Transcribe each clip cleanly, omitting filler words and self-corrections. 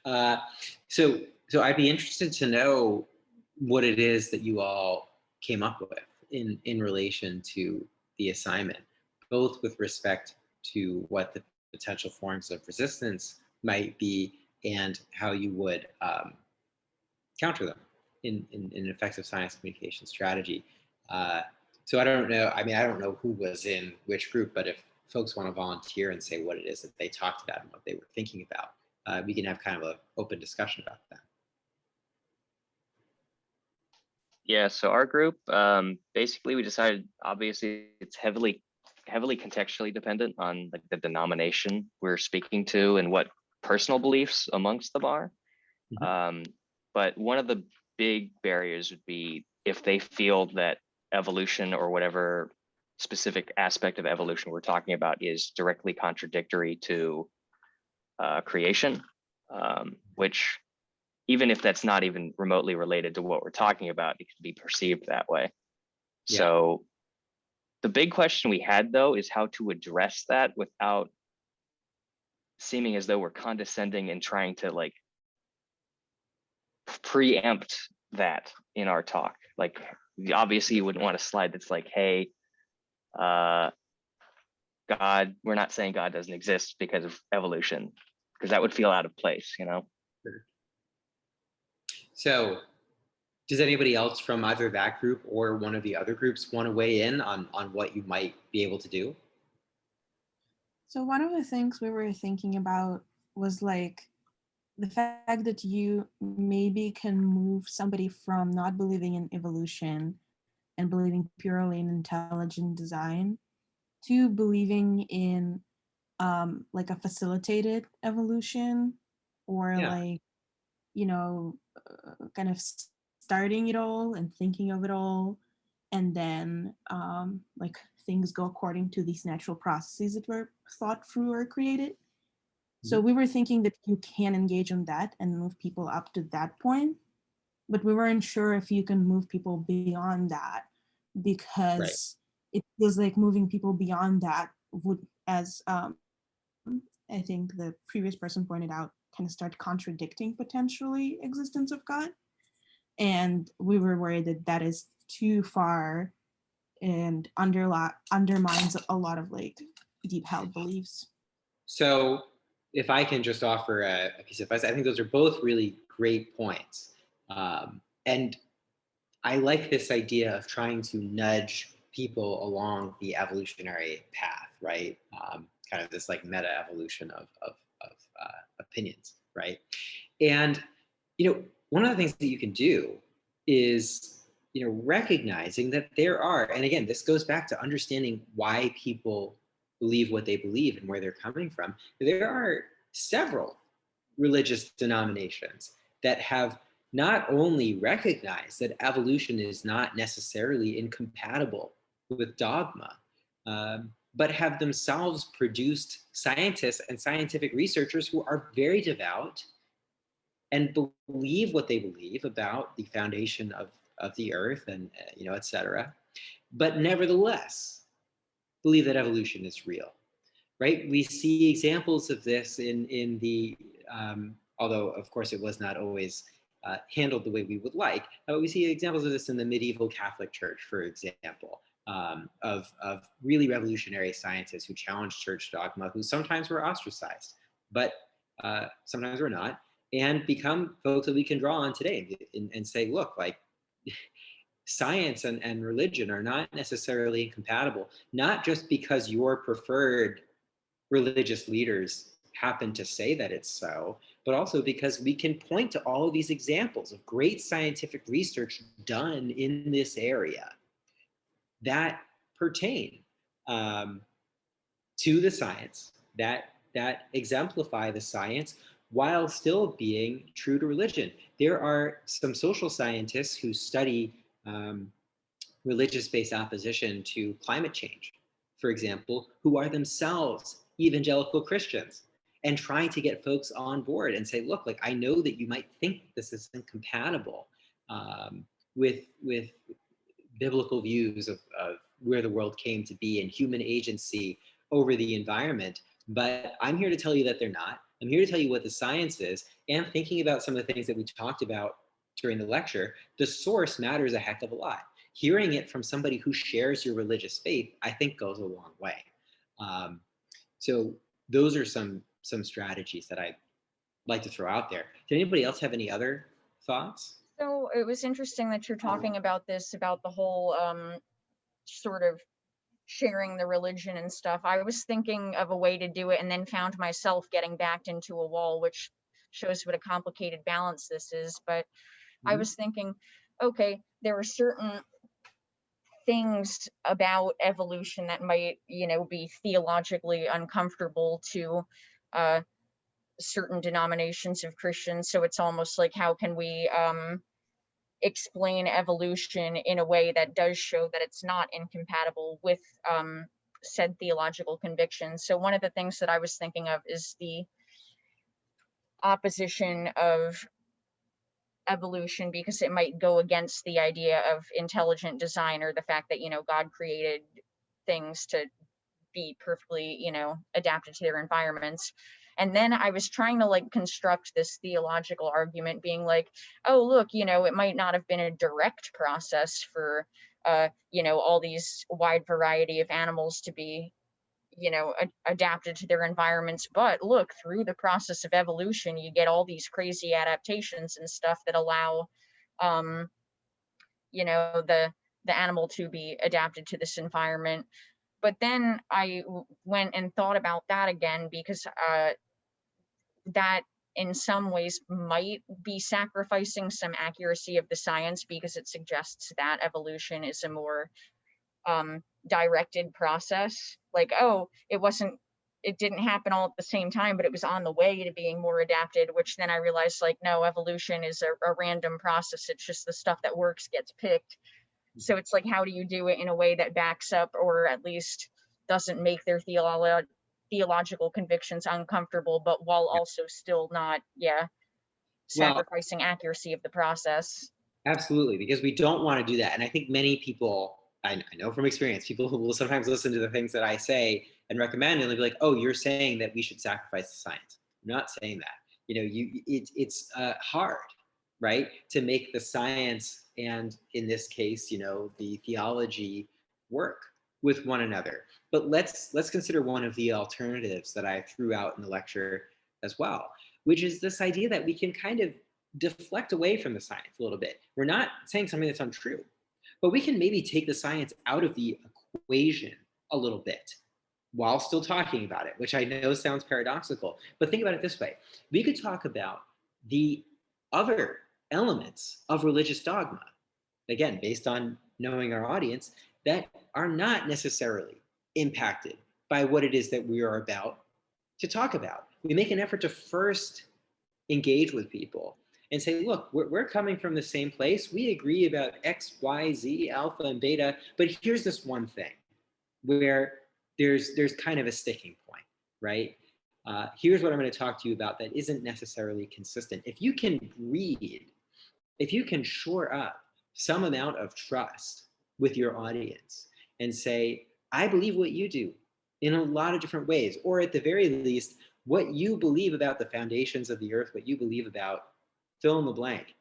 Uh, so I'd be interested to know what it is that you all came up with in relation to the assignment, both with respect to what the potential forms of resistance might be and how you would counter them in an effective science communication strategy. Uh, so I don't know. I mean, I don't know who was in which group, but if folks want to volunteer and say what it is that they talked about and what they were thinking about, we can have kind of an open discussion about that. Yeah, so our group, basically we decided, obviously it's heavily contextually dependent on like the denomination we're speaking to and what personal beliefs amongst them are. But one of the big barriers would be if they feel that evolution or whatever specific aspect of evolution we're talking about is directly contradictory to creation, which even if that's not even remotely related to what we're talking about, it could be perceived that way. Yeah. So the big question we had, though, is how to address that without seeming as though we're condescending and trying to like preempt that in our talk. Like, obviously you wouldn't want a slide that's like, hey, God, we're not saying God doesn't exist because of evolution, because that would feel out of place, you know? Sure. So does anybody else from either that group or one of the other groups want to weigh in on what you might be able to do? So one of the things we were thinking about was like the fact that you maybe can move somebody from not believing in evolution and believing purely in intelligent design to believing in like a facilitated evolution, or Yeah. like, kind of starting it all and thinking of it all, and then like things go according to these natural processes that were thought through or created. So we were thinking that you can engage on that and move people up to that point, but we weren't sure if you can move people beyond that, because it feels like moving people beyond that would, as I think the previous person pointed out, kind of start contradicting potentially existence of God. And we were worried that that is too far and undermines a lot of like deep held beliefs. So if I can just offer a piece of advice, I think those are both really great points. And I like this idea of trying to nudge people along the evolutionary path, right? Kind of this like meta evolution of opinions, right? And, one of the things that you can do is, recognizing that there are, and again, this goes back to understanding why people believe what they believe and where they're coming from. There are several religious denominations that have not only recognized that evolution is not necessarily incompatible with dogma, but have themselves produced scientists and scientific researchers who are very devout and believe what they believe about the foundation of the earth and, et cetera, but nevertheless believe that evolution is real. Right? We see examples of this in the, although of course it was not always handled the way we would like, we see examples of this in the medieval Catholic Church, for example, of really revolutionary scientists who challenged church dogma, who sometimes were ostracized, but sometimes were not, and become folks that we can draw on today and say, look, like, science and religion are not necessarily incompatible, not just because your preferred religious leaders happen to say that it's so, but also because we can point to all of these examples of great scientific research done in this area that pertain to the science, that exemplify the science while still being true to religion. There are some social scientists who study religious-based opposition to climate change, for example, who are themselves evangelical Christians, and trying to get folks on board and say, look, like, I know that you might think this is incompatible with biblical views of where the world came to be and human agency over the environment, but I'm here to tell you that they're not. I'm here to tell you what the science is, and thinking about some of the things that we talked about during the lecture, the source matters a heck of a lot. Hearing it from somebody who shares your religious faith, I think goes a long way. So those are some strategies that I like to throw out there. Did anybody else have any other thoughts? So it was interesting that you're talking about this, about the whole sort of sharing the religion and stuff. I was thinking of a way to do it and then found myself getting backed into a wall, which shows what a complicated balance this is. But I was thinking, okay, there are certain things about evolution that might, be theologically uncomfortable to certain denominations of Christians. So it's almost like, how can we explain evolution in a way that does show that it's not incompatible with said theological convictions? So one of the things that I was thinking of is the opposition of evolution, because it might go against the idea of intelligent design, or the fact that, God created things to be perfectly, adapted to their environments. And then I was trying to construct this theological argument, being like, oh, look, it might not have been a direct process for, all these wide variety of animals to be, adapted to their environments. But look, through the process of evolution, you get all these crazy adaptations and stuff that allow, the animal to be adapted to this environment. But then I went and thought about that again, because that in some ways might be sacrificing some accuracy of the science, because it suggests that evolution is a more directed process. Like, oh, it didn't happen all at the same time, but it was on the way to being more adapted, which then I realized, like, no, evolution is a random process. It's just the stuff that works gets picked. So it's like, how do you do it in a way that backs up, or at least doesn't make their theological convictions uncomfortable, but while also still not, sacrificing accuracy of the process? Absolutely, because we don't want to do that. And I think many people, I know from experience, people who will sometimes listen to the things that I say and recommend, and they'll be like, oh, you're saying that we should sacrifice the science. I'm not saying that. It's hard, right, to make the science and, in this case, the theology work with one another. But let's consider one of the alternatives that I threw out in the lecture as well, which is this idea that we can kind of deflect away from the science a little bit. We're not saying something that's untrue, but we can maybe take the science out of the equation a little bit while still talking about it, which I know sounds paradoxical. But think about it this way. We could talk about the other elements of religious dogma, again, based on knowing our audience, that are not necessarily impacted by what it is that we are about to talk about. We make an effort to first engage with people and say, look, we're coming from the same place. We agree about X, Y, Z, alpha, and beta, but here's this one thing where there's kind of a sticking point, right? Here's what I'm going to talk to you about that isn't necessarily consistent. If you can shore up some amount of trust with your audience and say, I believe what you do in a lot of different ways, or at the very least, what you believe about the foundations of the earth, what you believe about fill in the blank,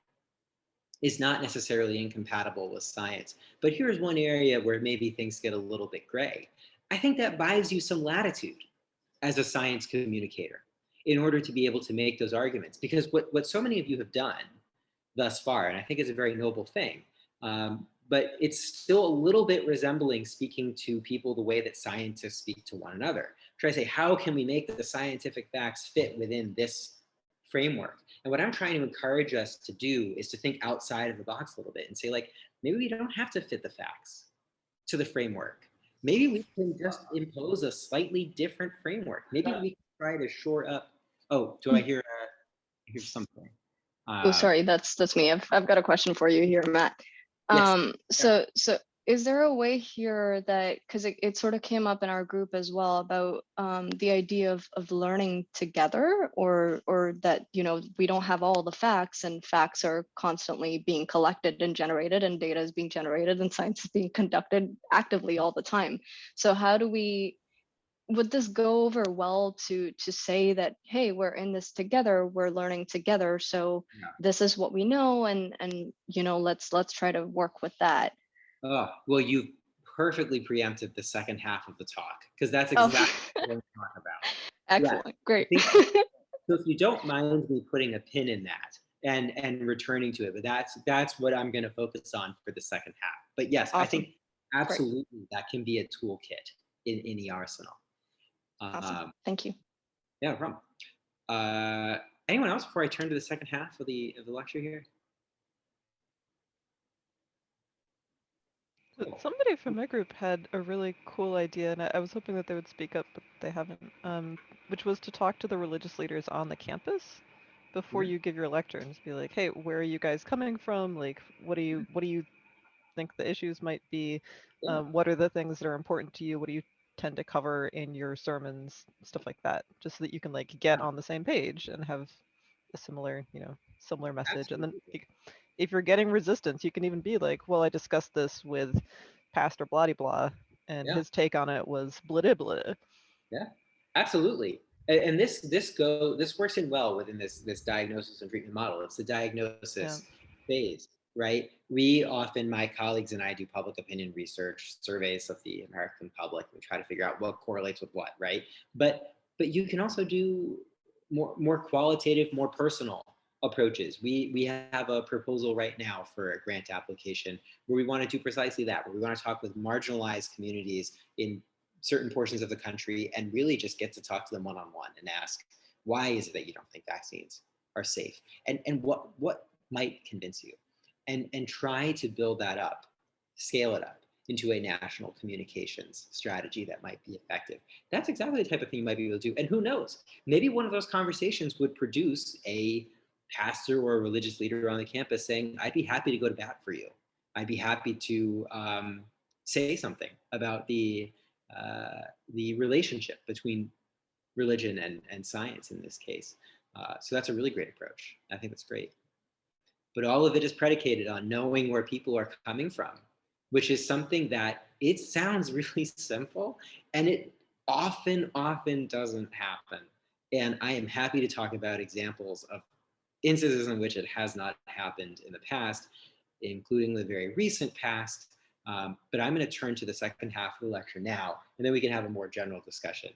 is not necessarily incompatible with science. But here's one area where maybe things get a little bit gray. I think that buys you some latitude as a science communicator in order to be able to make those arguments. Because what so many of you have done thus far, and I think is a very noble thing, but it's still a little bit resembling speaking to people the way that scientists speak to one another. Try to say, how can we make the scientific facts fit within this framework? And what I'm trying to encourage us to do is to think outside of the box a little bit and say, like, maybe we don't have to fit the facts to the framework. Maybe we can just impose a slightly different framework. Maybe we can try to shore up. Oh, do I hear something? Oh, sorry, that's me. I've got a question for you here, Matt. Yes. So is there a way here that, because it sort of came up in our group as well, about the idea of learning together, or that, we don't have all the facts, and facts are constantly being collected and generated, and data is being generated, and science is being conducted actively all the time. So how do we would this go over well to say that, hey, we're in this together, we're learning together, so Yeah. this is what we know, and you know, let's try to work with that. Oh, well, you perfectly preempted the second half of the talk, because that's Oh. exactly what we're going to talk about. Excellent. I Great. think so. If you don't mind me putting a pin in that and returning to it, but that's what I'm going to focus on for the second half. But yes, I Awesome. think absolutely that can be a toolkit in the arsenal. Awesome. Thank you. Yeah, no problem. Anyone else before I turn to the second half of the lecture here? Cool. Somebody from my group had a really cool idea, and I was hoping that they would speak up, but they haven't, which was to talk to the religious leaders on the campus before you give your lecture and just be like, hey, where are you guys coming from? Like, what do you think the issues might be? Yeah. What are the things that are important to you? What do you tend to cover in your sermons? Stuff like that, just so that you can like get on the same page and have a similar, similar message. And then if you're getting resistance, you can even be like, well, I discussed this with Pastor blah blah, and his take on it was blah blah. Yeah, absolutely. And this works in well within this diagnosis and treatment model. It's the diagnosis phase, right? We often, my colleagues and I, do public opinion research, surveys of the American public. We try to figure out what correlates with what, right? But you can also do more qualitative, more personal approaches. We have a proposal right now for a grant application where we want to do precisely that, where we want to talk with marginalized communities in certain portions of the country and really just get to talk to them one-on-one and ask, why is it that you don't think vaccines are safe? And what might convince you? And try to build that up, scale it up into a national communications strategy that might be effective. That's exactly the type of thing you might be able to do. And who knows, maybe one of those conversations would produce a pastor or a religious leader on the campus saying, I'd be happy to go to bat for you. I'd be happy to say something about the relationship between religion and science in this case. So that's a really great approach. I think that's great. But all of it is predicated on knowing where people are coming from, which is something that it sounds really simple, and it often doesn't happen. And I am happy to talk about examples of instances in which it has not happened in the past, including the very recent past. But I'm going to turn to the second half of the lecture now, and then we can have a more general discussion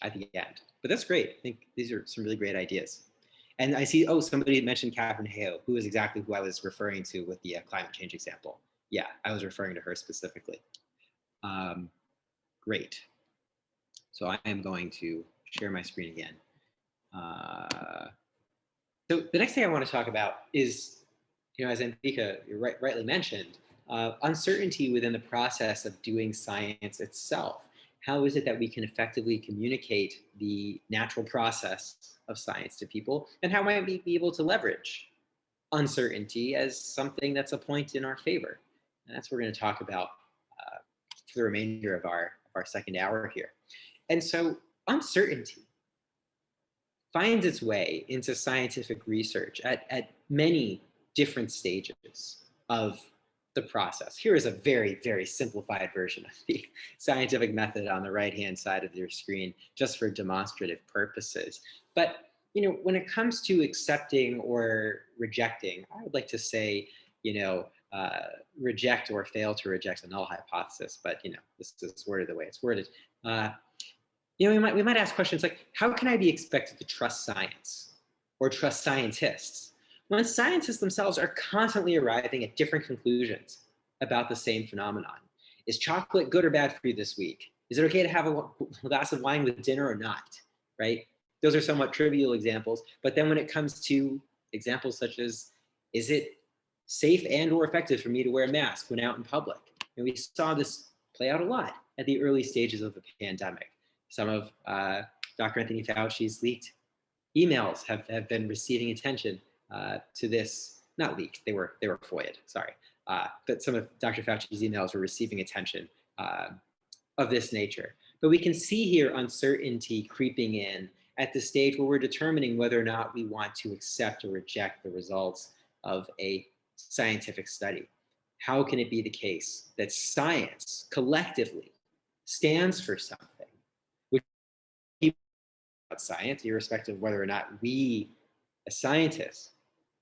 at the end. But that's great. I think these are some really great ideas. And I see, somebody mentioned Catherine Hale, who is exactly who I was referring to with the climate change example. Yeah, I was referring to her specifically. Great. So I am going to share my screen again. So the next thing I want to talk about is, as Antika rightly mentioned, uncertainty within the process of doing science itself. How is it that we can effectively communicate the natural process of science to people? And how might we be able to leverage uncertainty as something that's a point in our favor? And that's what we're going to talk about for the remainder of our second hour here. And so uncertainty finds its way into scientific research at many different stages of the process. Here is a very, very simplified version of the scientific method on the right-hand side of your screen, just for demonstrative purposes. But when it comes to accepting or rejecting, I would like to say, reject or fail to reject a null hypothesis. But this is worded the way it's worded. We might ask questions like, how can I be expected to trust science or trust scientists when scientists themselves are constantly arriving at different conclusions about the same phenomenon? Is chocolate good or bad for you this week? Is it okay to have a glass of wine with dinner or not, right? Those are somewhat trivial examples. But then when it comes to examples such as, is it safe and or effective for me to wear a mask when out in public? And we saw this play out a lot at the early stages of the pandemic. Some of Dr. Anthony Fauci's leaked emails have been receiving attention to this, not leaked, they were FOIA'd, sorry. But some of Dr. Fauci's emails were receiving attention of this nature. But we can see here uncertainty creeping in at the stage where we're determining whether or not we want to accept or reject the results of a scientific study. How can it be the case that science collectively stands for something science, irrespective of whether or not we as scientists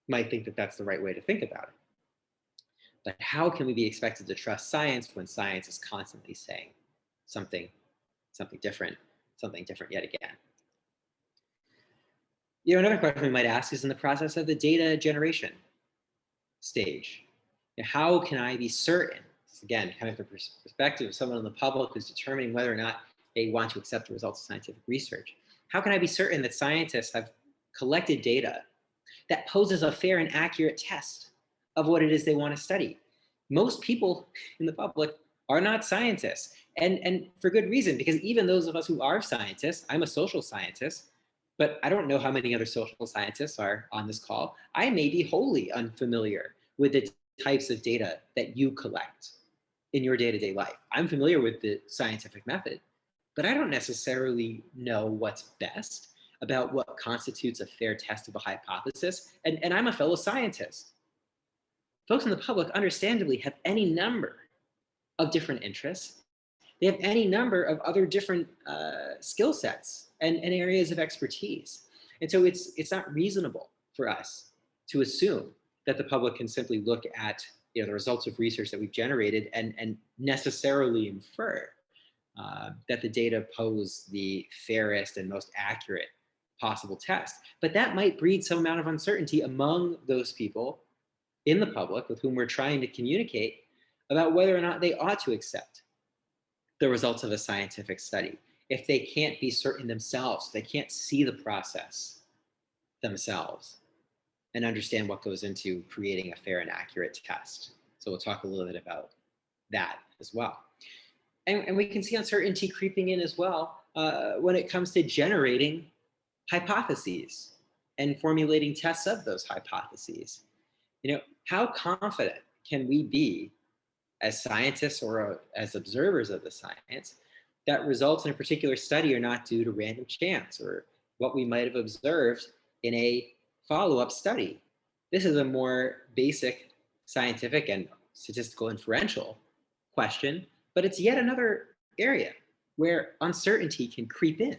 might think that that's the right way to think about it. But how can we be expected to trust science when science is constantly saying something different yet again? Another question we might ask is in the process of the data generation stage. How can I be certain, again, kind of the perspective of someone in the public who's determining whether or not they want to accept the results of scientific research? How can I be certain that scientists have collected data that poses a fair and accurate test of what it is they want to study? Most people in the public are not scientists, and for good reason, because even those of us who are scientists, I'm a social scientist, but I don't know how many other social scientists are on this call. I may be wholly unfamiliar with the types of data that you collect in your day-to-day life. I'm familiar with the scientific method, but I don't necessarily know what's best about what constitutes a fair test of a hypothesis, and I'm a fellow scientist. Folks in the public understandably have any number of different interests. They have any number of other different skill sets and areas of expertise. And so it's not reasonable for us to assume that the public can simply look at the results of research that we've generated and necessarily infer that the data pose the fairest and most accurate possible test. But that might breed some amount of uncertainty among those people in the public with whom we're trying to communicate about whether or not they ought to accept the results of a scientific study if they can't be certain themselves, they can't see the process themselves and understand what goes into creating a fair and accurate test. So we'll talk a little bit about that as well. And we can see uncertainty creeping in as well when it comes to generating hypotheses and formulating tests of those hypotheses. How confident can we be as scientists or as observers of the science that results in a particular study are not due to random chance or what we might have observed in a follow-up study? This is a more basic scientific and statistical inferential question, but it's yet another area where uncertainty can creep in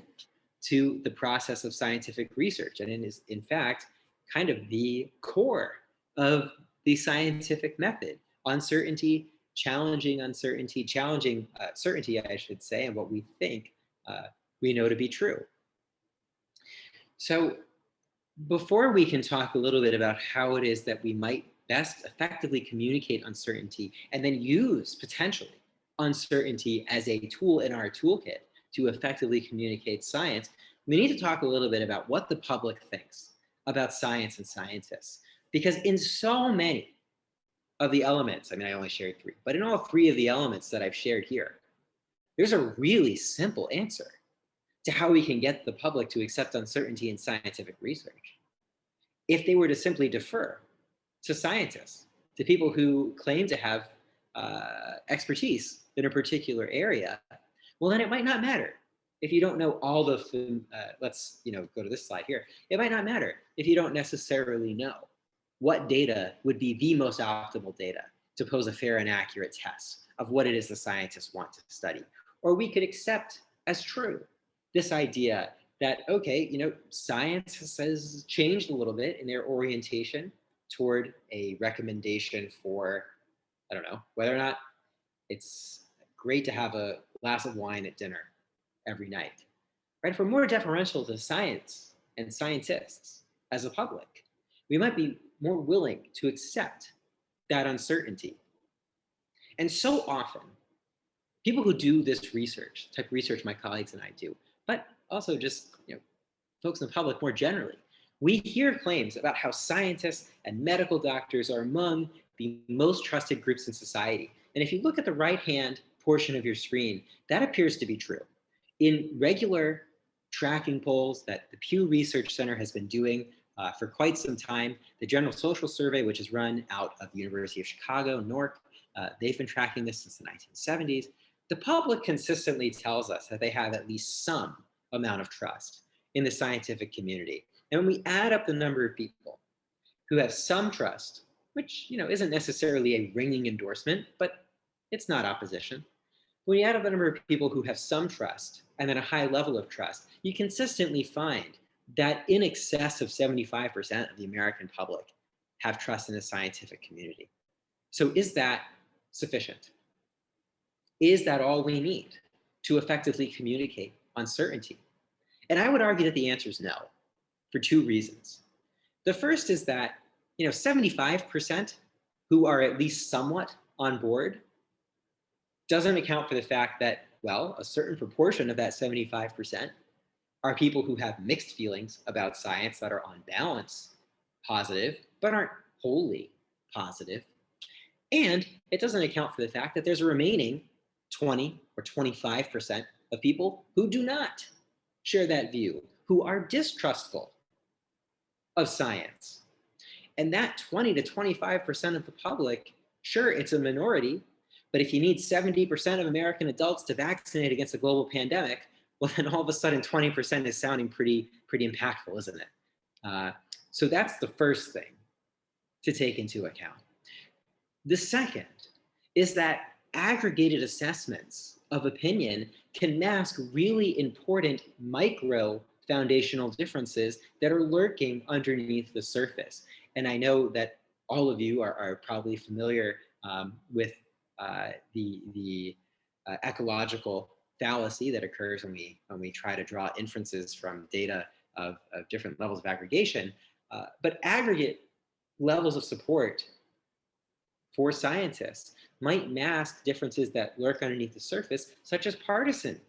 to the process of scientific research. And it is, in fact, kind of the core of the scientific method. Uncertainty, challenging certainty, I should say, and what we think we know to be true. So before we can talk a little bit about how it is that we might best effectively communicate uncertainty and then use potentially uncertainty as a tool in our toolkit to effectively communicate science, we need to talk a little bit about what the public thinks about science and scientists. Because in so many of the elements, I only shared 3, but in all 3 of the elements that I've shared here, there's a really simple answer to how we can get the public to accept uncertainty in scientific research. If they were to simply defer to scientists, to people who claim to have expertise in a particular area, well, then it might not matter if you don't know all the, let's go to this slide here. It might not matter if you don't necessarily know what data would be the most optimal data to pose a fair and accurate test of what it is the scientists want to study. Or we could accept as true this idea that, okay, science has changed a little bit in their orientation toward a recommendation for, I don't know, whether or not it's great to have a glass of wine at dinner every night, right? If we're more deferential to science and scientists as a public, we might be more willing to accept that uncertainty. And so often, people who do this research, type of research my colleagues and I do, but also just folks in the public more generally, we hear claims about how scientists and medical doctors are among the most trusted groups in society. And if you look at the right-hand portion of your screen, that appears to be true. In regular tracking polls that the Pew Research Center has been doing for quite some time, the General Social Survey, which is run out of the University of Chicago, Newark, they've been tracking this since the 1970s. The public consistently tells us that they have at least some amount of trust in the scientific community. And when we add up the number of people who have some trust, which isn't necessarily a ringing endorsement, but it's not opposition. when you add up the number of people who have some trust and then a high level of trust, you consistently find that in excess of 75% of the American public have trust in the scientific community. So is that sufficient? Is that all we need to effectively communicate uncertainty? And I would argue that the answer is no, for two reasons. The first is that 75% who are at least somewhat on board doesn't account for the fact that, well, a certain proportion of that 75% are people who have mixed feelings about science that are on balance positive, but aren't wholly positive. And it doesn't account for the fact that there's a remaining 20 or 25% of people who do not share that view, who are distrustful of science. And that 20 to 25% of the public, sure, it's a minority, but if you need 70% of American adults to vaccinate against a global pandemic, well, then all of a sudden 20% is sounding pretty impactful, isn't it? So that's the first thing to take into account. The second is that aggregated assessments of opinion can mask really important micro foundational differences that are lurking underneath the surface. And I know that all of you are probably familiar with the ecological fallacy that occurs when we try to draw inferences from data of different levels of aggregation. But aggregate levels of support for scientists might mask differences that lurk underneath the surface, such as partisan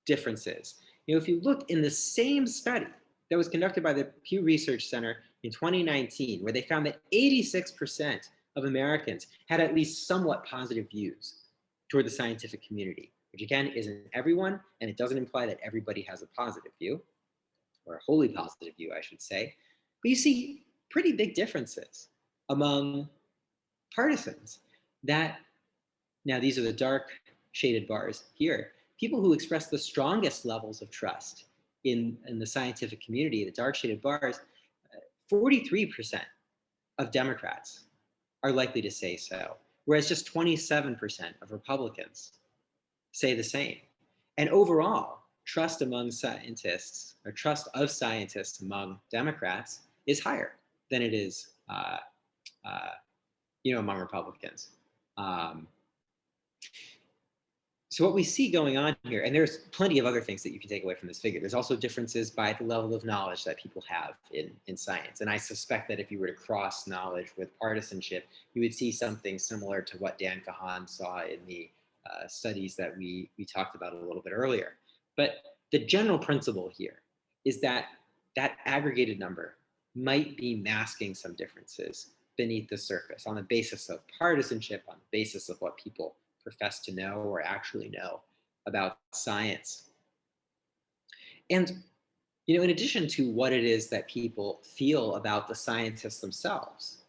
differences. If you look in the same study that was conducted by the Pew Research Center in 2019, where they found that 86% of Americans had at least somewhat positive views toward the scientific community, which again isn't everyone, and it doesn't imply that everybody has a positive view, or a wholly positive view, I should say. But you see pretty big differences among partisans that, now these are the dark shaded bars here, people who express the strongest levels of trust in the scientific community, the dark shaded bars, 43% of Democrats are likely to say so, whereas just 27% of Republicans say the same. And overall, trust among scientists, or trust of scientists among Democrats, is higher than it is among Republicans. So what we see going on here, and there's plenty of other things that you can take away from this figure. There's also differences by the level of knowledge that people have in science. And I suspect that if you were to cross knowledge with partisanship, you would see something similar to what Dan Kahan saw in the studies that we talked about a little bit earlier. But the general principle here is that that aggregated number might be masking some differences beneath the surface on the basis of partisanship, on the basis of what people profess to know or actually know about science. And, in addition to what it is that people feel about the scientists themselves,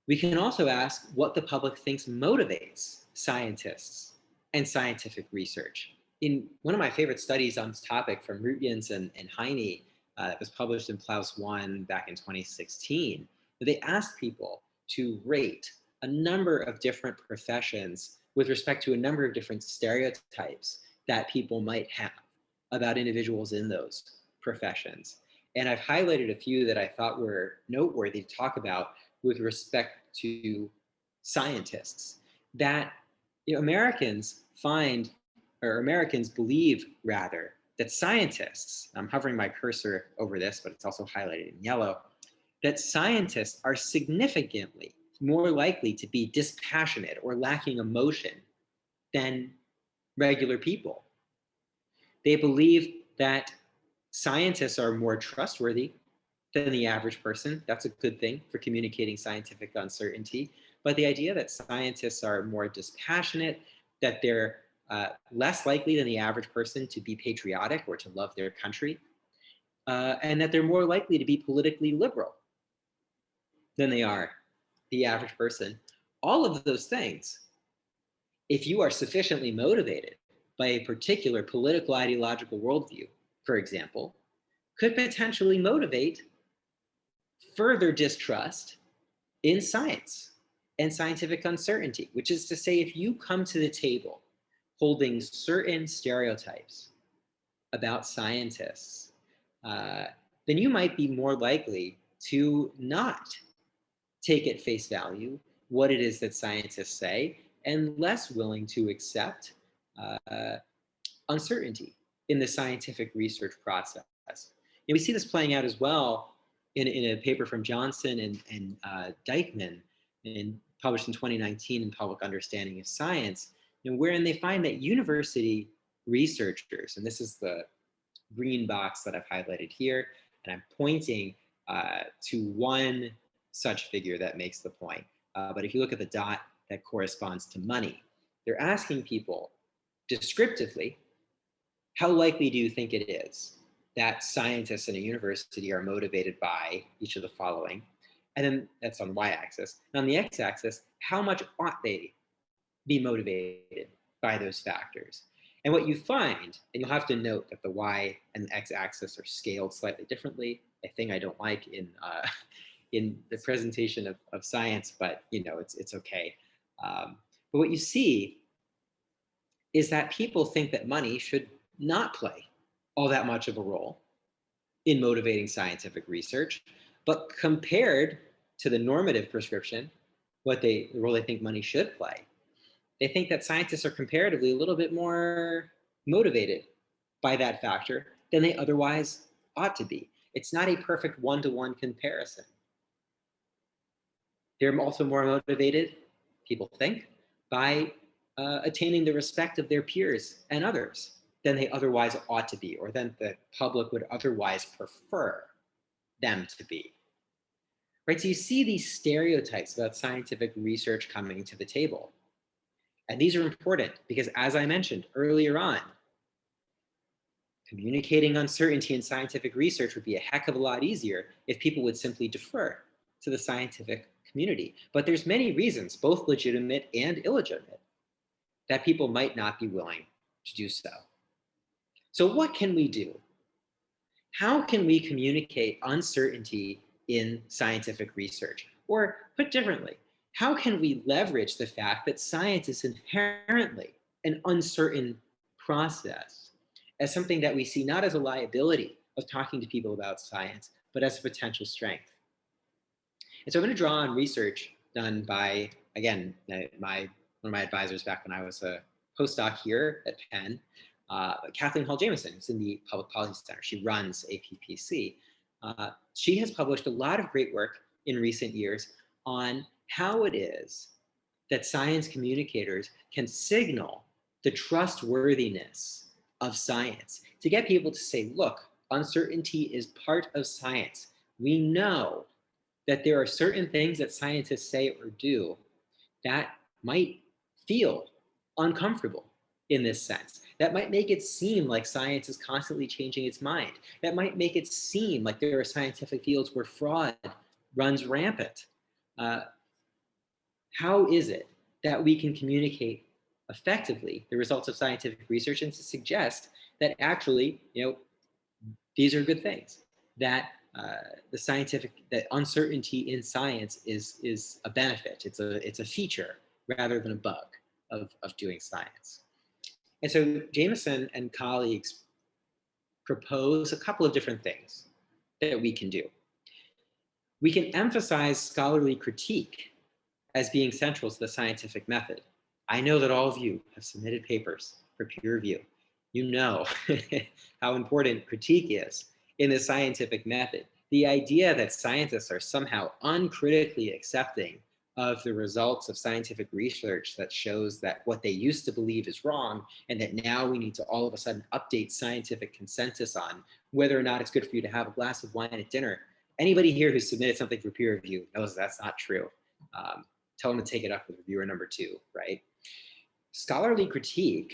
we can also ask what the public thinks motivates scientists and scientific research. In one of my favorite studies on this topic from Rutjens and Heine, that was published in PLOS One back in 2016, they asked people to rate a number of different professions with respect to a number of different stereotypes that people might have about individuals in those professions. And I've highlighted a few that I thought were noteworthy to talk about with respect to scientists, that Americans believe rather that scientists, I'm hovering my cursor over this, but it's also highlighted in yellow, that scientists are significantly more likely to be dispassionate or lacking emotion than regular people. They believe that scientists are more trustworthy than the average person. That's a good thing for communicating scientific uncertainty. But the idea that scientists are more dispassionate, that they're less likely than the average person to be patriotic or to love their country, and that they're more likely to be politically liberal than they are the average person. All of those things, if you are sufficiently motivated by a particular political ideological worldview, for example, could potentially motivate further distrust in science and scientific uncertainty, which is to say, if you come to the table holding certain stereotypes about scientists, then you might be more likely to not take at face value what it is that scientists say, and less willing to accept uncertainty in the scientific research process. And we see this playing out as well in a paper from Johnson and Dykman, published in 2019 in Public Understanding of Science, wherein they find that university researchers, and this is the green box that I've highlighted here, and I'm pointing to one such figure that makes the point. But if you look at the dot that corresponds to money, they're asking people descriptively, how likely do you think it is that scientists in a university are motivated by each of the following? And then that's on the y-axis. And on the x-axis, how much ought they be motivated by those factors? And what you find, and you'll have to note that the y and the x-axis are scaled slightly differently, a thing I don't like in the presentation of science, but it's okay. But what you see is that people think that money should not play all that much of a role in motivating scientific research, but compared to the normative prescription, the role they think money should play, they think that scientists are comparatively a little bit more motivated by that factor than they otherwise ought to be. It's not a perfect one-to-one comparison. They're also more motivated, people think, by attaining the respect of their peers and others than they otherwise ought to be, or than the public would otherwise prefer them to be. Right? So you see these stereotypes about scientific research coming to the table. And these are important because, as I mentioned earlier on, communicating uncertainty in scientific research would be a heck of a lot easier if people would simply defer to the scientific community. But there's many reasons, both legitimate and illegitimate, that people might not be willing to do so. So what can we do? How can we communicate uncertainty in scientific research? Or put differently, how can we leverage the fact that science is inherently an uncertain process as something that we see not as a liability of talking to people about science, but as a potential strength? And so I'm going to draw on research done by, again, one of my advisors back when I was a postdoc here at Penn, Kathleen Hall Jamieson, who's in the Public Policy Center. She runs APPC. She has published a lot of great work in recent years on how it is that science communicators can signal the trustworthiness of science to get people to say, look, uncertainty is part of science. We know that there are certain things that scientists say or do that might feel uncomfortable in this sense. That might make it seem like science is constantly changing its mind. That might make it seem like there are scientific fields where fraud runs rampant. How is it that we can communicate effectively the results of scientific research and to suggest that actually, these are good things, that that uncertainty in science is a benefit. It's a feature rather than a bug of doing science. And so Jamieson and colleagues propose a couple of different things that we can do. We can emphasize scholarly critique as being central to the scientific method. I know that all of you have submitted papers for peer review. You know how important critique is in the scientific method. The idea that scientists are somehow uncritically accepting of the results of scientific research that shows that what they used to believe is wrong, and that now we need to all of a sudden update scientific consensus on whether or not it's good for you to have a glass of wine at dinner. Anybody here who submitted something for peer review knows that's not true. Tell them to take it up with reviewer number 2, right? Scholarly critique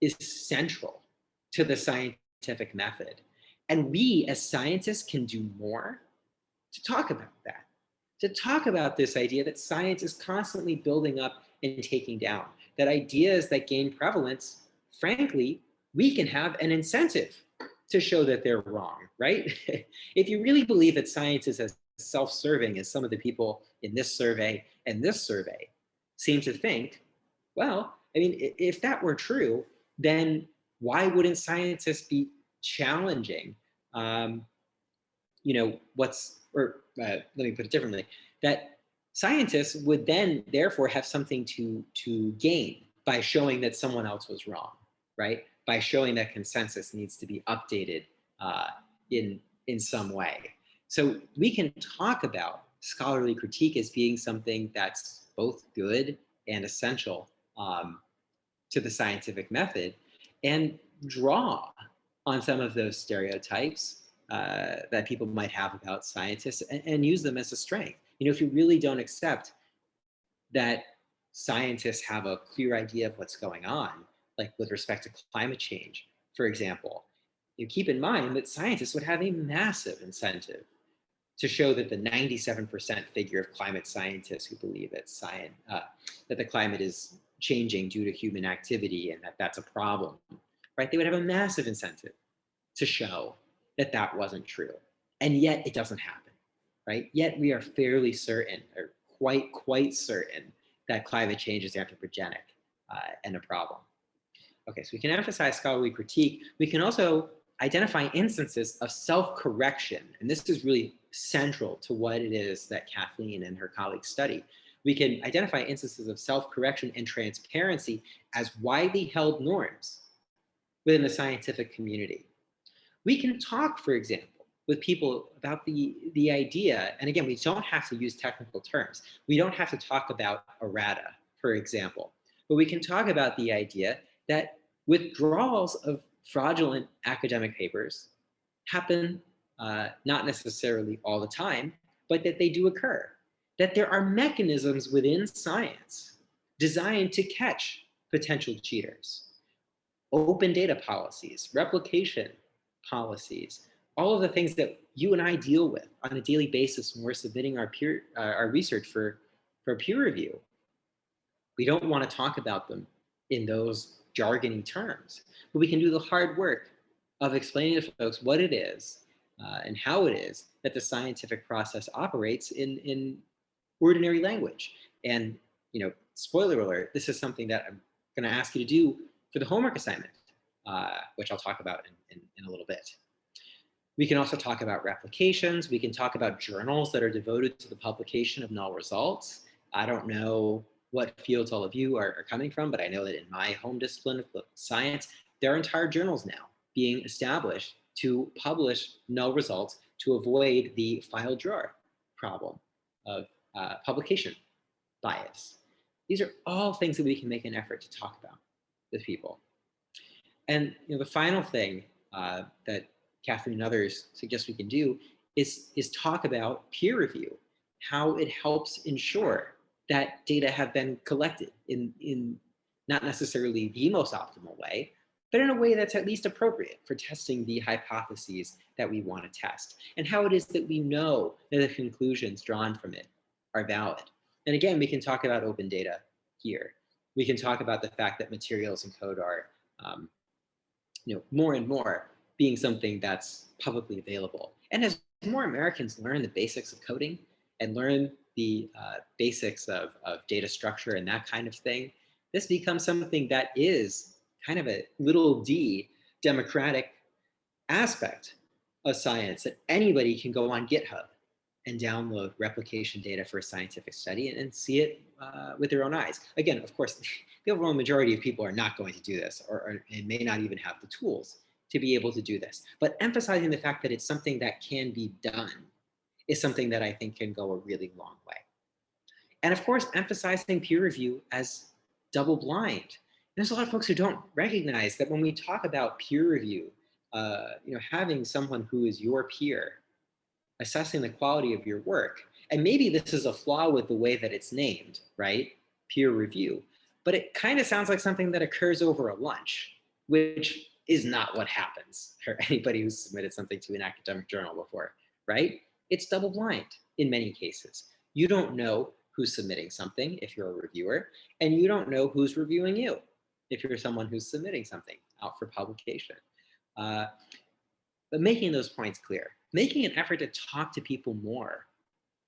is central to the scientific method. And we as scientists can do more to talk about that, to talk about this idea that science is constantly building up and taking down, that ideas that gain prevalence, frankly, we can have an incentive to show that they're wrong, right? If you really believe that science is as self-serving as some of the people in this survey and this survey seem to think, well, I mean, if that were true, then why wouldn't scientists be challenging, let me put it differently, that scientists would then therefore have something to gain by showing that someone else was wrong, right? By showing that consensus needs to be updated in some way. So we can talk about scholarly critique as being something that's both good and essential to the scientific method, and draw on some of those stereotypes that people might have about scientists, and use them as a strength. If you really don't accept that scientists have a clear idea of what's going on, like with respect to climate change, for example, you keep in mind that scientists would have a massive incentive to show that the 97% figure of climate scientists who believe that that the climate is changing due to human activity and that that's a problem, right? They would have a massive incentive to show that that wasn't true. And yet it doesn't happen, right? Yet we are fairly certain, or quite certain, that climate change is anthropogenic and a problem. Okay, so we can emphasize scholarly critique. We can also identify instances of self-correction. And this is really central to what it is that Kathleen and her colleagues study. We can identify instances of self-correction and transparency as widely held norms within the scientific community. We can talk, for example, with people about the idea, and again, we don't have to use technical terms. We don't have to talk about errata, for example, but we can talk about the idea that withdrawals of fraudulent academic papers happen not necessarily all the time, but that they do occur. That there are mechanisms within science designed to catch potential cheaters. Open data policies, replication policies, all of the things that you and I deal with on a daily basis when we're submitting our research for peer review. We don't want to talk about them in those jargony terms, but we can do the hard work of explaining to folks what it is and how it is that the scientific process operates in ordinary language. And, spoiler alert, this is something that I'm going to ask you to do for the homework assignment, which I'll talk about in a little bit. We can also talk about replications. We can talk about journals that are devoted to the publication of null results. I don't know what fields all of you are coming from, but I know that in my home discipline of science, there are entire journals now being established to publish null results to avoid the file drawer problem of publication bias. These are all things that we can make an effort to talk about with people. And the final thing that Kathleen and others suggest we can do is talk about peer review, how it helps ensure that data have been collected in not necessarily the most optimal way, but in a way that's at least appropriate for testing the hypotheses that we want to test, and how it is that we know that the conclusions drawn from it are valid. And again, we can talk about open data here. We can talk about the fact that materials and code are more and more being something that's publicly available. And as more Americans learn the basics of coding and learn the basics of data structure and that kind of thing, this becomes something that is kind of a little d democratic aspect of science, that anybody can go on GitHub and download replication data for a scientific study and see it with their own eyes. Again, of course, the overall majority of people are not going to do this, and may not even have the tools to be able to do this. But emphasizing the fact that it's something that can be done is something that I think can go a really long way. And of course, emphasizing peer review as double blind. There's a lot of folks who don't recognize that when we talk about peer review, having someone who is your peer assessing the quality of your work, and maybe this is a flaw with the way that it's named, right? Peer review, but it kind of sounds like something that occurs over a lunch, which is not what happens for anybody who's submitted something to an academic journal before, right? It's double blind in many cases. You don't know who's submitting something if you're a reviewer, and you don't know who's reviewing you if you're someone who's submitting something out for publication. But making those points clear, making an effort to talk to people more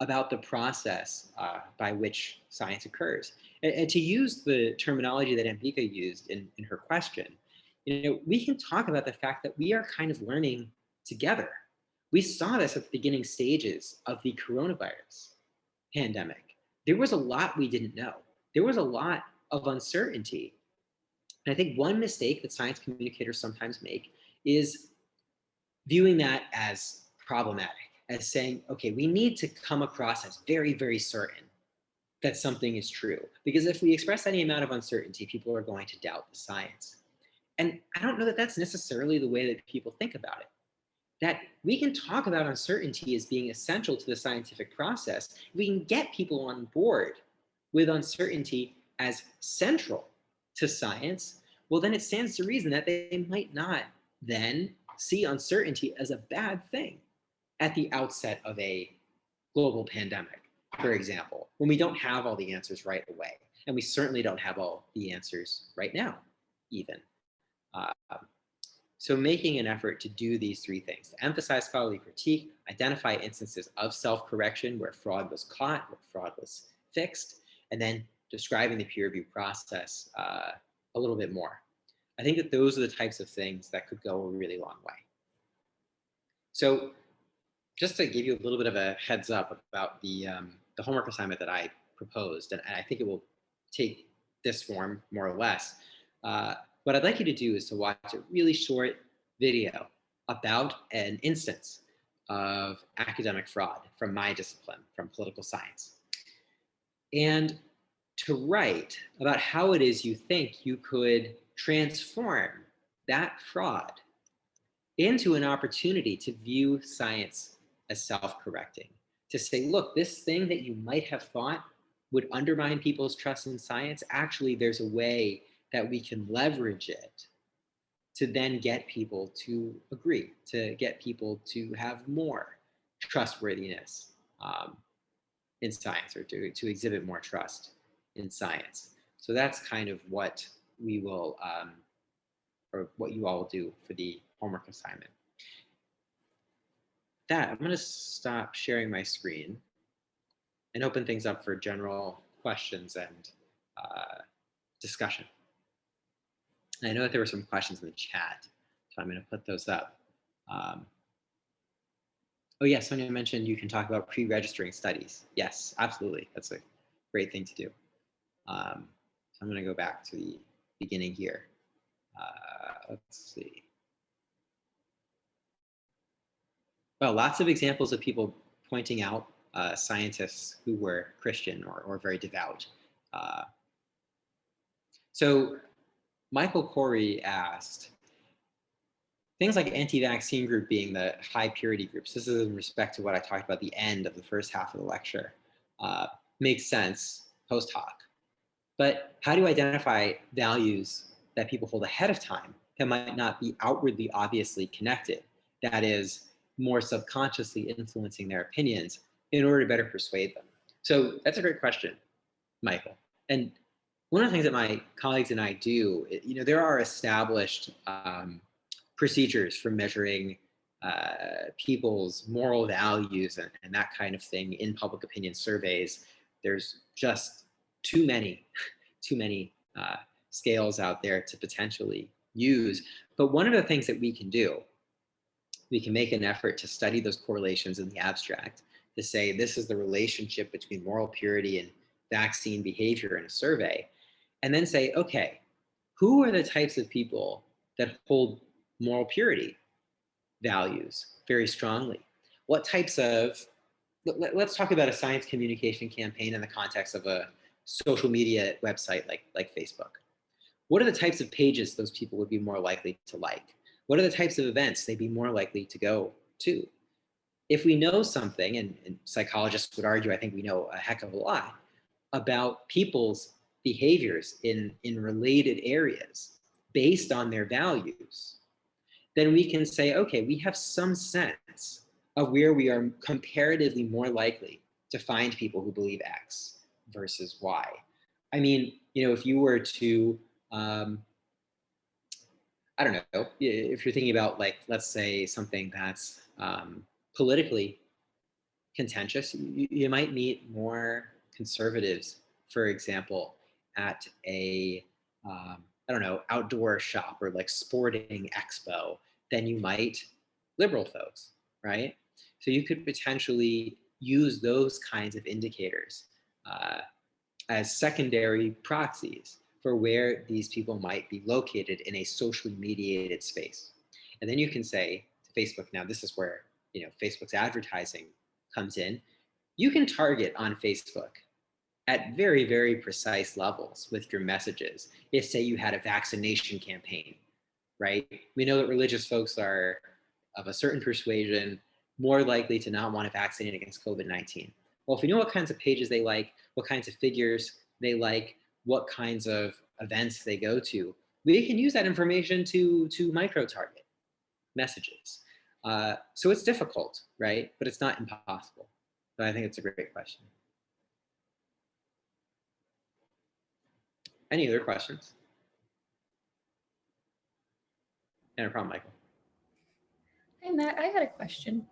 about the process by which science occurs. And to use the terminology that Ambika used in her question, we can talk about the fact that we are kind of learning together. We saw this at the beginning stages of the coronavirus pandemic. There was a lot we didn't know. There was a lot of uncertainty. And I think one mistake that science communicators sometimes make is viewing that as problematic, as saying, okay, we need to come across as very, very certain that something is true. Because if we express any amount of uncertainty, people are going to doubt the science. And I don't know that that's necessarily the way that people think about it. That we can talk about uncertainty as being essential to the scientific process. We can get people on board with uncertainty as central to science, well, then it stands to reason that they might not then see uncertainty as a bad thing at the outset of a global pandemic, for example, when we don't have all the answers right away. And we certainly don't have all the answers right now, even. So making an effort to do these three things, to emphasize scholarly critique, identify instances of self-correction where fraud was caught, where fraud was fixed, and then describing the peer review process a little bit more. I think that those are the types of things that could go a really long way. So just to give you a little bit of a heads up about the homework assignment that I proposed, and I think it will take this form more or less. What I'd like you to do is to watch a really short video about an instance of academic fraud from my discipline, from political science, and to write about how it is you think you could transform that fraud into an opportunity to view science as self-correcting, to say, look, this thing that you might have thought would undermine people's trust in science, actually there's a way that we can leverage it to then get people to agree, to get people to have more trustworthiness in science, or to exhibit more trust in science. So that's kind of what we will, or what you all will do for the homework assignment. I'm going to stop sharing my screen and open things up for general questions and discussion. And I know that there were some questions in the chat, so I'm going to put those up. Oh yeah, Sonia mentioned you can talk about pre-registering studies. Yes, absolutely. That's a great thing to do. So I'm going to go back to the beginning here. Let's see. Well, lots of examples of people pointing out scientists who were Christian or very devout. So Michael Corey asked, things like anti-vaccine group being the high purity groups, this is in respect to what I talked about at the end of the first half of the lecture, makes sense post hoc. But how do you identify values that people hold ahead of time that might not be outwardly obviously connected? That is, more subconsciously influencing their opinions in order to better persuade them? So that's a great question, Michael. And one of the things that my colleagues and I do, there are established procedures for measuring people's moral values and that kind of thing in public opinion surveys. There's just too many scales out there to potentially use. But one of the things that we can do, we can make an effort to study those correlations in the abstract, to say this is the relationship between moral purity and vaccine behavior in a survey, and then say, okay, who are the types of people that hold moral purity values very strongly? What types of, let's talk about a science communication campaign in the context of a social media website like Facebook. What are the types of pages those people would be more likely to like? What are the types of events they'd be more likely to go to? If we know something, and psychologists would argue, I think we know a heck of a lot about people's behaviors in related areas based on their values, then we can say, okay, we have some sense of where we are comparatively more likely to find people who believe X versus Y. I mean, if you were to, I don't know, if you're thinking about, like, let's say something that's politically contentious. You might meet more conservatives, for example, at a I don't know, outdoor shop or like sporting expo than you might liberal folks, right? So you could potentially use those kinds of indicators as secondary proxies for where these people might be located in a socially mediated space. And then you can say to Facebook, now this is where, you know, Facebook's advertising comes in. You can target on Facebook at very, very precise levels with your messages. If, say, you had a vaccination campaign, right? We know that religious folks are of a certain persuasion more likely to not want to vaccinate against COVID-19. Well, if we know what kinds of pages they like, what kinds of figures they like, what kinds of events they go to, we can use that information to micro-target messages. So it's difficult, right? But it's not impossible. So I think it's a great question. Any other questions? No problem, Michael. Hi, Matt. I had a question.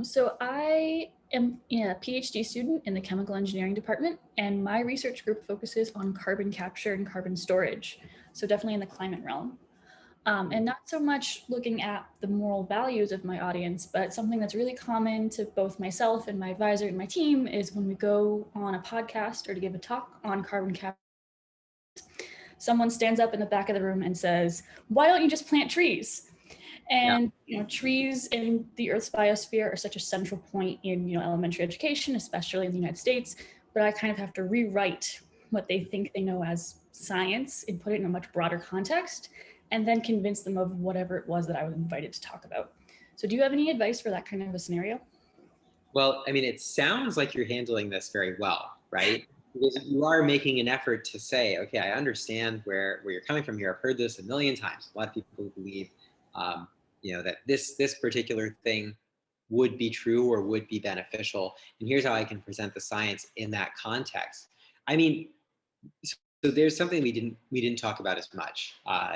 So I am a PhD student in the chemical engineering department, and my research group focuses on carbon capture and carbon storage. So definitely in the climate realm. And not so much looking at the moral values of my audience, but something that's really common to both myself and my advisor and my team is when we go on a podcast or to give a talk on carbon capture, someone stands up in the back of the room and says, "Why don't you just plant trees?" And you know, trees in the Earth's biosphere are such a central point in elementary education, especially in the United States. But I kind of have to rewrite what they think they know as science and put it in a much broader context, and then convince them of whatever it was that I was invited to talk about. So do you have any advice for that kind of a scenario? Well, I mean, it sounds like you're handling this very well, right? Because you are making an effort to say, okay, I understand where you're coming from here. I've heard this a million times. A lot of people believe, that this particular thing would be true or would be beneficial. And here's how I can present the science in that context. I mean, so there's something we didn't talk about as much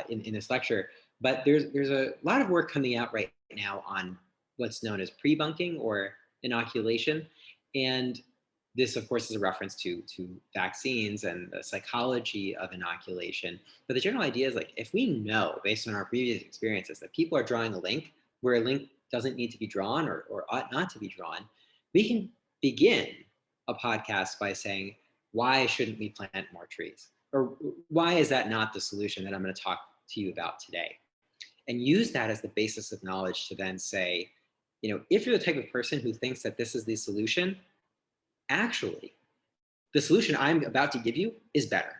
in this lecture, but there's a lot of work coming out right now on what's known as pre-bunking or inoculation. And this, of course, is a reference to vaccines and the psychology of inoculation. But the general idea is, like, if we know, based on our previous experiences, that people are drawing a link where a link doesn't need to be drawn or ought not to be drawn, we can begin a podcast by saying, why shouldn't we plant more trees? Or why is that not the solution that I'm going to talk to you about today? And use that as the basis of knowledge to then say, if you're the type of person who thinks that this is the solution, actually, the solution I'm about to give you is better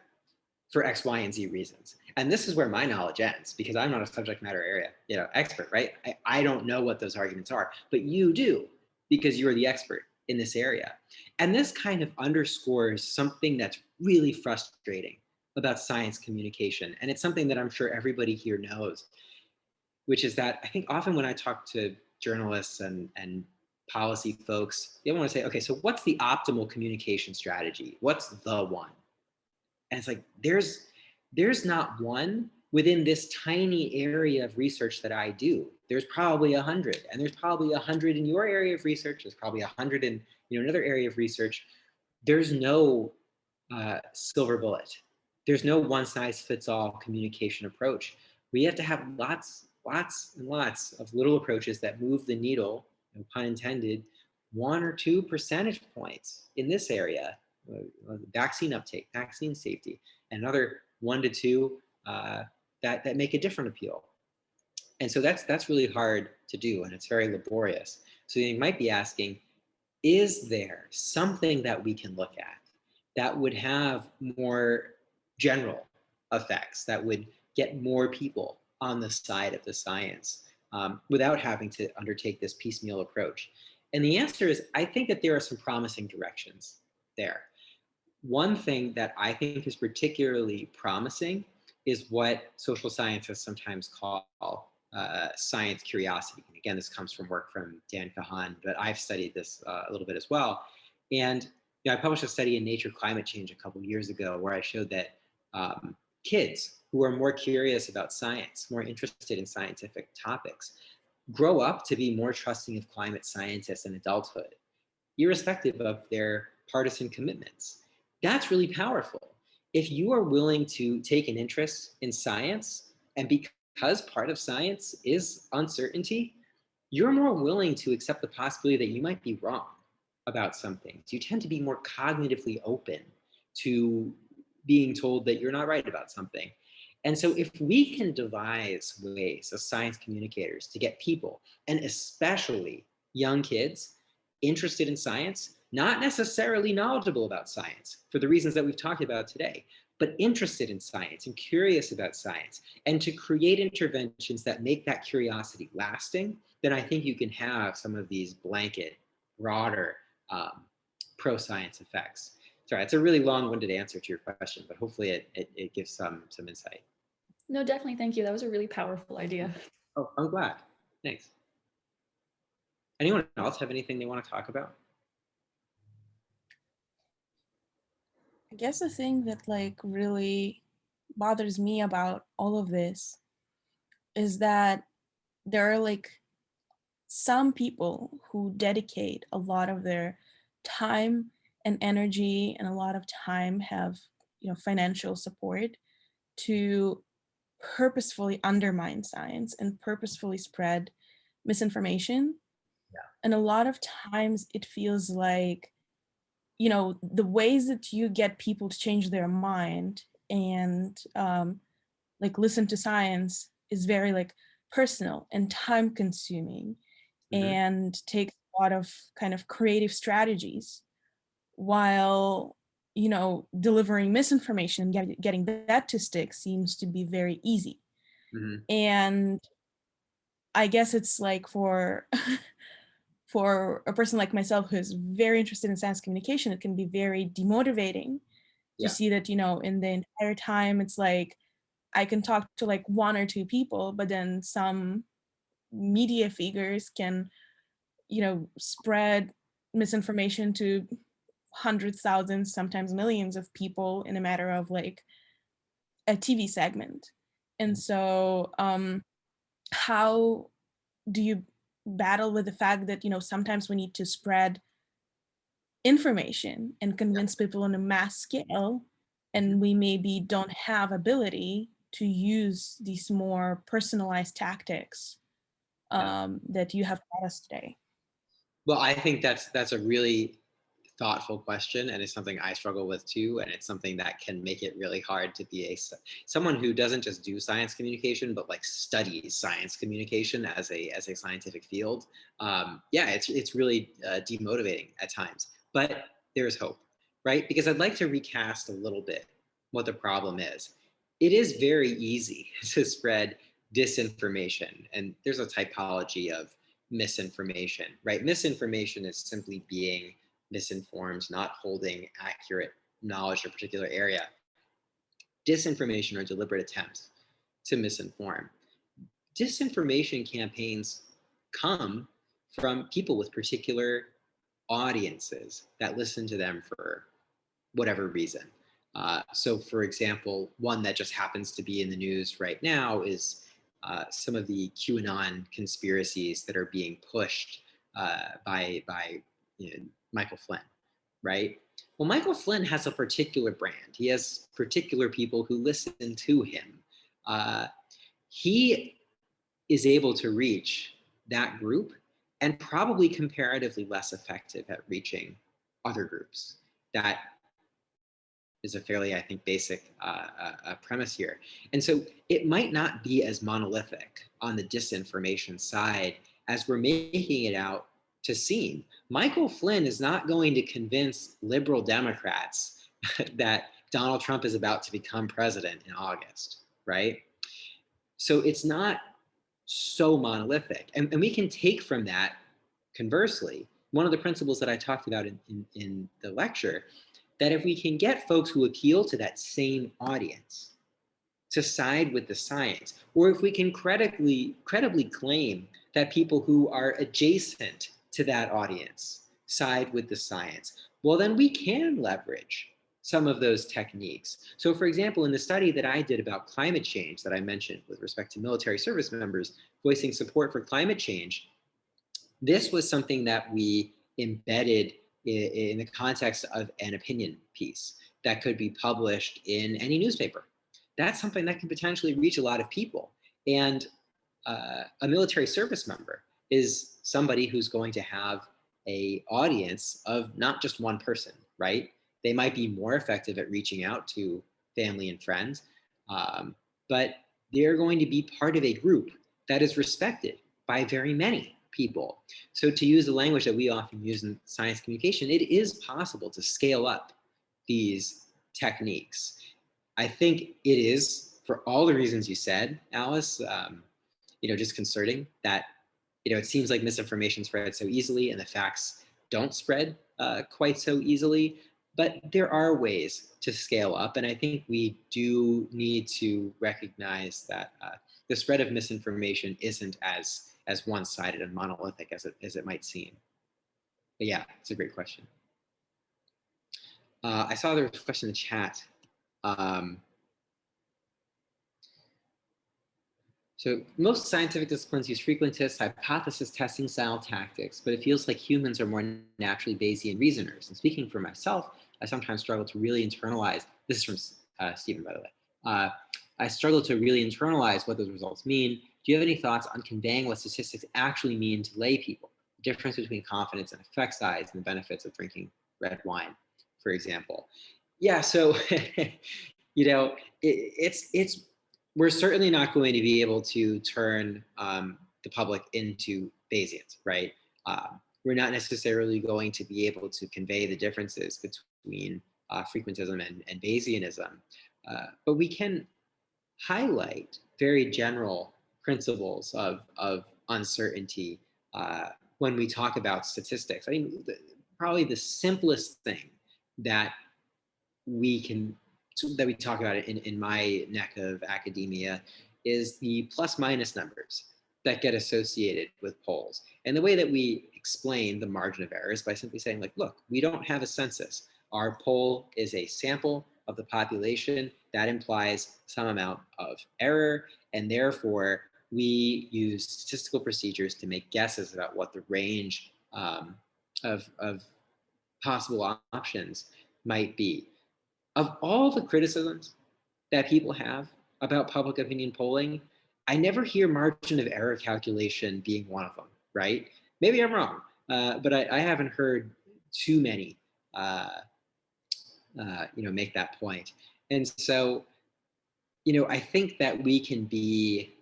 for X, Y, and Z reasons. And this is where my knowledge ends, because I'm not a subject matter area expert, right? I don't know what those arguments are, but you do, because you're the expert in this area. And this kind of underscores something that's really frustrating about science communication. And it's something that I'm sure everybody here knows, which is that I think often when I talk to journalists and policy folks, they want to say, okay, so what's the optimal communication strategy? What's the one? And it's like, there's not one within this tiny area of research that I do. There's probably 100, and there's probably 100 in your area of research. There's probably 100 in another area of research. There's no silver bullet. There's no one size fits all communication approach. We have to have lots and lots of little approaches that move the needle, no pun intended, 1 or 2 percentage points in this area, vaccine uptake, vaccine safety, and another 1 to 2 that make a different appeal. And so that's really hard to do, and it's very laborious. So you might be asking, is there something that we can look at that would have more general effects, that would get more people on the side of the science without having to undertake this piecemeal approach? And the answer is, I think that there are some promising directions there. One thing that I think is particularly promising is what social scientists sometimes call science curiosity. And again, this comes from work from Dan Kahan, but I've studied this a little bit as well. And I published a study in Nature Climate Change a couple of years ago where I showed that kids who are more curious about science, more interested in scientific topics, grow up to be more trusting of climate scientists in adulthood irrespective of their partisan commitments. That's really powerful. If you are willing to take an interest in science, and because part of science is uncertainty, you're more willing to accept the possibility that you might be wrong about something. You tend to be more cognitively open to being told that you're not right about something. And so if we can devise ways as science communicators to get people, and especially young kids, interested in science, not necessarily knowledgeable about science for the reasons that we've talked about today, but interested in science and curious about science, and to create interventions that make that curiosity lasting, then I think you can have some of these blanket, broader pro-science effects. Sorry, it's a really long-winded answer to your question, but hopefully it gives some insight. No, definitely. Thank you. That was a really powerful idea. Oh, I'm glad. Thanks. Anyone else have anything they want to talk about? I guess the thing that like really bothers me about all of this is that there are like some people who dedicate a lot of their time and energy, and a lot of time have, you know, financial support to purposefully undermine science and purposefully spread misinformation. Yeah. And a lot of times it feels like, you know, the ways that you get people to change their mind and like listen to science is very like personal and time consuming, and takes a lot of kind of creative strategies, while, you know, delivering misinformation and getting that to stick seems to be very easy. And I guess it's like for for a person like myself who's very interested in science communication, it can be very demotivating to see that, you know, in the entire time it's like I can talk to like one or two people, but then some media figures can, you know, spread misinformation to hundreds, thousands, sometimes millions of people in a matter of like a TV segment. And so how do you battle with the fact that, you know, sometimes we need to spread information and convince people on a mass scale, and we maybe don't have ability to use these more personalized tactics that you have taught us today? Well, I think that's a really thoughtful question, and it's something I struggle with too, and it's something that can make it really hard to be someone who doesn't just do science communication, but like studies science communication as a scientific field. Yeah, it's really demotivating at times, but there's hope, right? Because I'd like to recast a little bit what the problem is. It is very easy to spread disinformation, and there's a typology of misinformation, right? Misinformation is simply being misinformed, not holding accurate knowledge in a particular area. Disinformation are deliberate attempts to misinform. Disinformation campaigns come from people with particular audiences that listen to them for whatever reason. So for example, one that just happens to be in the news right now is some of the QAnon conspiracies that are being pushed by you know, Michael Flynn, right? Well, Michael Flynn has a particular brand. He has particular people who listen to him. He is able to reach that group and probably comparatively less effective at reaching other groups. That is a fairly, I think, basic premise here. And so it might not be as monolithic on the disinformation side as we're making it out to seem. Michael Flynn is not going to convince liberal Democrats that Donald Trump is about to become president in August, right? So it's not so monolithic. And we can take from that, conversely, one of the principles that I talked about in the lecture, that if we can get folks who appeal to that same audience to side with the science, or if we can credibly claim that people who are adjacent to that audience side with the science, well, then we can leverage some of those techniques. So for example, in the study that I did about climate change that I mentioned with respect to military service members voicing support for climate change, this was something that we embedded in the context of an opinion piece that could be published in any newspaper. That's something that can potentially reach a lot of people. And a military service member is somebody who's going to have a audience of not just one person, right? They might be more effective at reaching out to family and friends, but they're going to be part of a group that is respected by very many people. So to use the language that we often use in science communication, it is possible to scale up these techniques. I think it is, for all the reasons you said, Alice, disconcerting that, it seems like misinformation spreads so easily and the facts don't spread quite so easily, but there are ways to scale up. And I think we do need to recognize that the spread of misinformation isn't as one-sided and monolithic as it might seem. But yeah, it's a great question. I saw there was a question in the chat. So most scientific disciplines use frequentist hypothesis testing style tactics, but it feels like humans are more naturally Bayesian reasoners. And speaking for myself, I sometimes struggle to really internalize, this is from Stephen, by the way. I struggle to really internalize what those results mean. Do you have any thoughts on conveying what statistics actually mean to lay people? The difference between confidence and effect size and the benefits of drinking red wine, for example. Yeah, so, we're certainly not going to be able to turn the public into Bayesians, right? We're not necessarily going to be able to convey the differences between frequentism and Bayesianism, but we can highlight very general principles of uncertainty when we talk about statistics. I mean, probably the simplest thing that we talk about in my neck of academia is the plus minus numbers that get associated with polls. And the way that we explain the margin of error is by simply saying, like, look, we don't have a census. Our poll is a sample of the population. That implies some amount of error, and therefore we use statistical procedures to make guesses about what the range of possible options might be. Of all the criticisms that people have about public opinion polling, I never hear margin of error calculation being one of them, right? Maybe I'm wrong, but I haven't heard too many, make that point. And so, I think that we can be,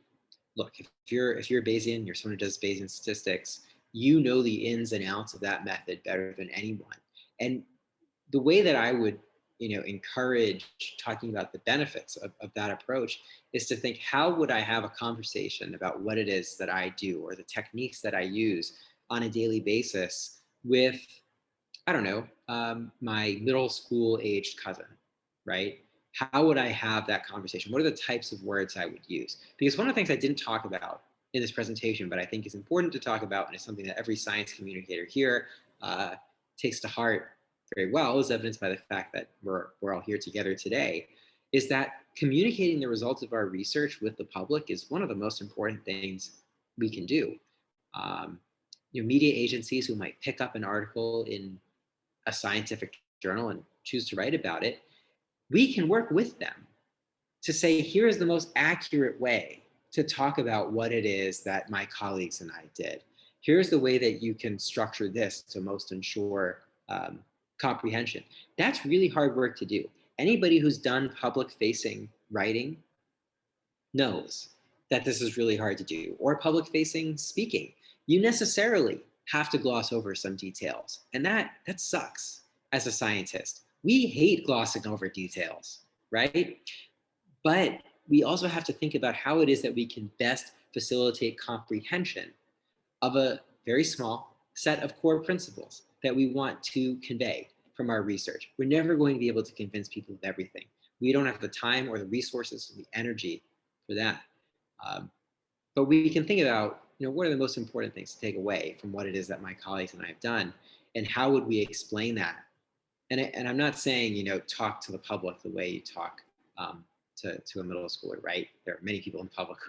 look, if you're Bayesian, you're someone who does Bayesian statistics, you know the ins and outs of that method better than anyone. And the way that I would encourage talking about the benefits of that approach is to think, how would I have a conversation about what it is that I do or the techniques that I use on a daily basis with, I don't know, my middle school aged cousin, right? How would I have that conversation? What are the types of words I would use? Because one of the things I didn't talk about in this presentation, but I think is important to talk about, and is something that every science communicator here takes to heart very well, is evidenced by the fact that we're all here together today, is that communicating the results of our research with the public is one of the most important things we can do. Media agencies who might pick up an article in a scientific journal and choose to write about it, we can work with them to say, here is the most accurate way to talk about what it is that my colleagues and I did. Here's the way that you can structure this to most ensure comprehension. That's really hard work to do. Anybody who's done public-facing writing knows that this is really hard to do, or public-facing speaking. You necessarily have to gloss over some details, and that sucks as a scientist. We hate glossing over details, right? But we also have to think about how it is that we can best facilitate comprehension of a very small set of core principles that we want to convey from our research. We're never going to be able to convince people of everything. We don't have the time or the resources or the energy for that. But we can think about, what are the most important things to take away from what it is that my colleagues and I have done, and how would we explain that? And I'm not saying, talk to the public the way you talk to a middle schooler, right? There are many people in public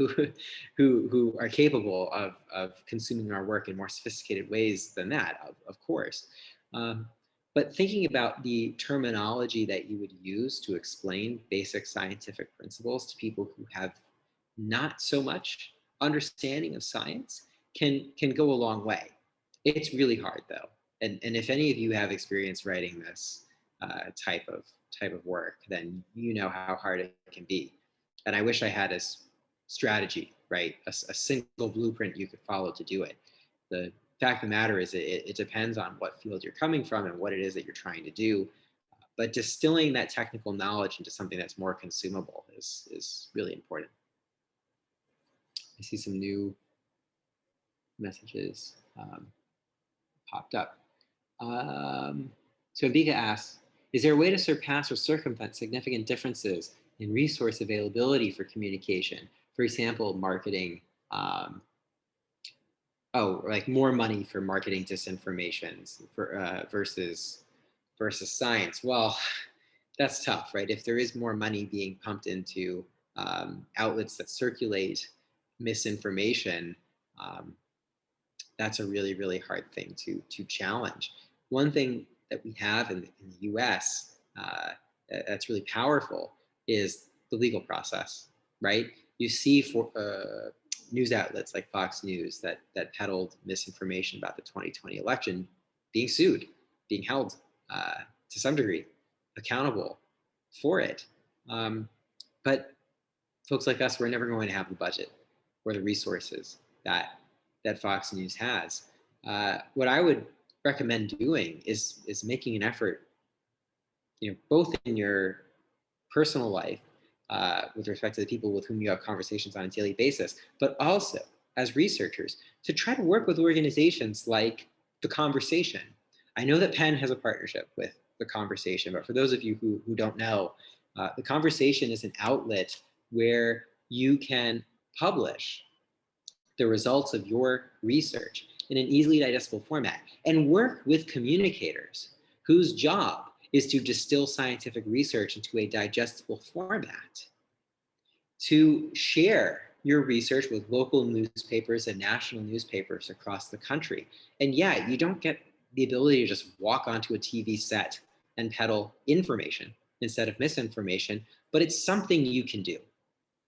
who are capable of consuming our work in more sophisticated ways than that, of course. but thinking about the terminology that you would use to explain basic scientific principles to people who have not so much understanding of science can go a long way. It's really hard though. And if any of you have experience writing this type of work, then you know how hard it can be. And I wish I had a strategy, right? A single blueprint you could follow to do it. The fact of the matter is it depends on what field you're coming from and what it is that you're trying to do. But distilling that technical knowledge into something that's more consumable is really important. I see some new messages popped up. So Vika asks, is there a way to surpass or circumvent significant differences in resource availability for communication? For example, marketing, like more money for marketing disinformation versus science. Well, that's tough, right? If there is more money being pumped into outlets that circulate misinformation, that's a really, really hard thing to challenge. One thing that we have in the US that's really powerful is the legal process, right? You see for news outlets like Fox News that peddled misinformation about the 2020 election being sued, being held to some degree accountable for it. But folks like us, we're never going to have the budget or the resources that Fox News has. What I would recommend doing is making an effort, both in your personal life with respect to the people with whom you have conversations on a daily basis, but also as researchers to try to work with organizations like The Conversation. I know that Penn has a partnership with The Conversation, but for those of you who don't know, The Conversation is an outlet where you can publish the results of your research in an easily digestible format and work with communicators whose job is to distill scientific research into a digestible format, to share your research with local newspapers and national newspapers across the country. And yeah, you don't get the ability to just walk onto a TV set and peddle information instead of misinformation, but it's something you can do.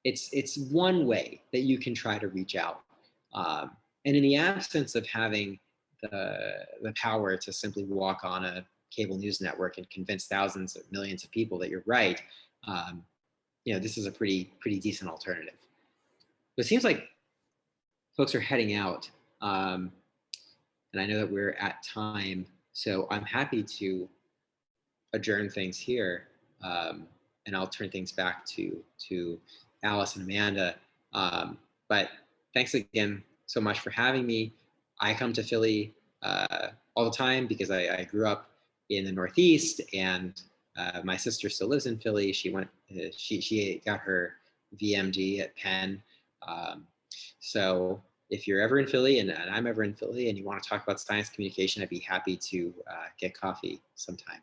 It's one way that you can try to reach out. And in the absence of having the power to simply walk on a cable news network and convince thousands of millions of people that you're right, this is a pretty decent alternative. But it seems like folks are heading out, and I know that we're at time, so I'm happy to adjourn things here, and I'll turn things back to Alice and Amanda. But thanks again so much for having me. I come to Philly all the time because I grew up in the Northeast, and my sister still lives in Philly. She got her VMD at Penn. So if you're ever in Philly and I'm ever in Philly and you want to talk about science communication, I'd be happy to get coffee sometime.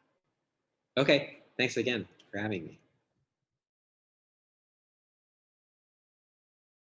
Okay, thanks again for having me.